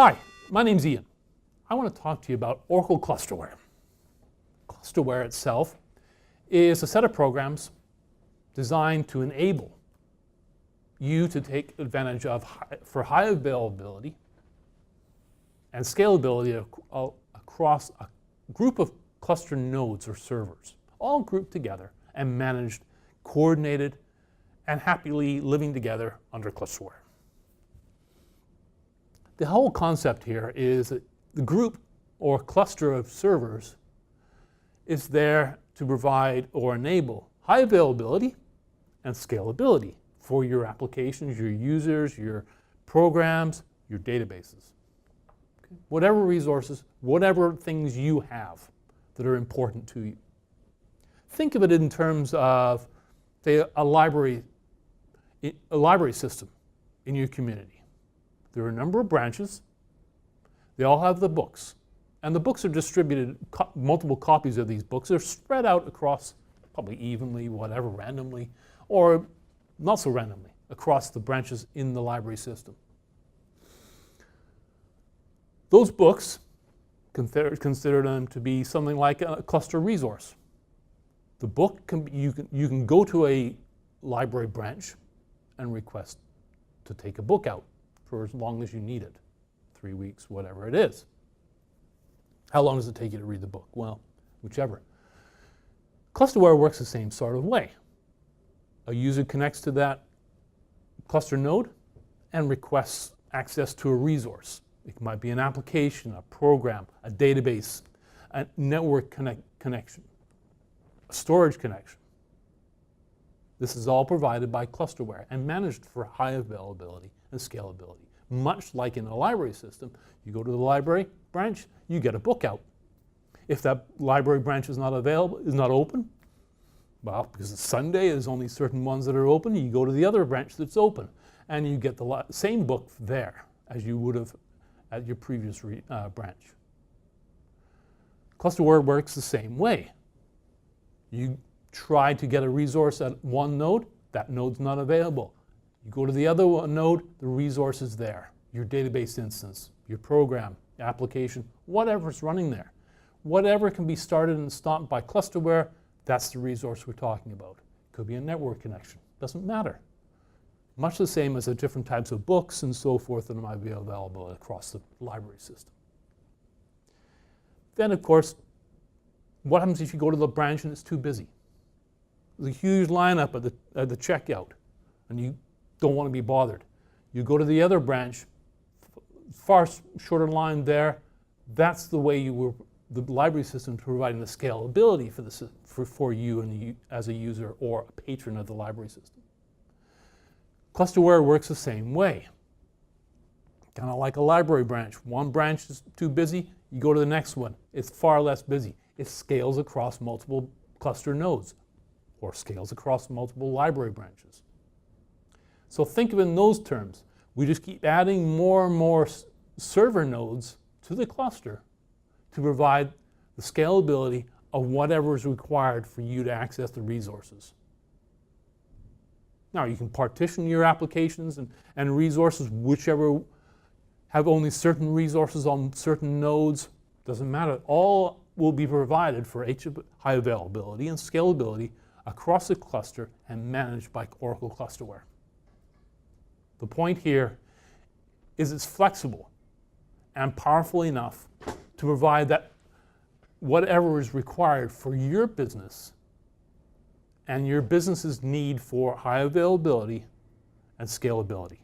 Hi, my name's Ian. I want to talk to you about Oracle Clusterware. Clusterware itself is a set of programs designed to enable you to take advantage of for high availability and scalability across a group of cluster nodes or servers, all grouped together and managed, coordinated, and happily living together under Clusterware. The whole concept here is that the group or cluster of servers is there to provide or enable high availability and scalability for your applications, your users, your programs, your databases. Okay? Whatever resources, whatever things you have that are important to you. Think of it in terms of, say, a library system in your community. There are a number of branches. They all have the books. And the books are distributed, multiple copies of these books are spread out across, probably evenly, whatever, randomly, or not so randomly, across the branches in the library system. Those books, consider them to be something like a cluster resource. The book, you can go to a library branch and request to take a book out for as long as you need it, 3 weeks, whatever it is. How long does it take you to read the book? Well, whichever. Clusterware works the same sort of way. A user connects to that cluster node and requests access to a resource. It might be an application, a program, a database, a network connection, a storage connection. This is all provided by Clusterware and managed for high availability and scalability. Much like in a library system, you go to the library branch, you get a book out. If that library branch is not available, is not open, well, because it's Sunday, there's only certain ones that are open, you go to the other branch that's open, and you get the same book there as you would have at your previous branch. Clusterware works the same way. You try to get a resource at one node, that node's not available. You go to the other node, the resource is there. Your database instance, your program, application, whatever's running there. Whatever can be started and stopped by Clusterware, that's the resource we're talking about. Could be a network connection, doesn't matter. Much the same as the different types of books and so forth that might be available across the library system. Then, of course, what happens if you go to the branch and it's too busy? There's a huge lineup at the checkout, and you don't want to be bothered. You go to the other branch, far shorter line there. That's the way the library system is providing the scalability for you and as a user or a patron of the library system. Clusterware works the same way. Kind of like a library branch. One branch is too busy, you go to the next one. It's far less busy. It scales across multiple cluster nodes or scales across multiple library branches. So think of it in those terms. We just keep adding more and more server nodes to the cluster to provide the scalability of whatever is required for you to access the resources. Now, you can partition your applications and resources, whichever have only certain resources on certain nodes. Doesn't matter. All will be provided for high availability and scalability across the cluster and managed by Oracle Clusterware. The point here is it's flexible and powerful enough to provide that whatever is required for your business and your business's need for high availability and scalability.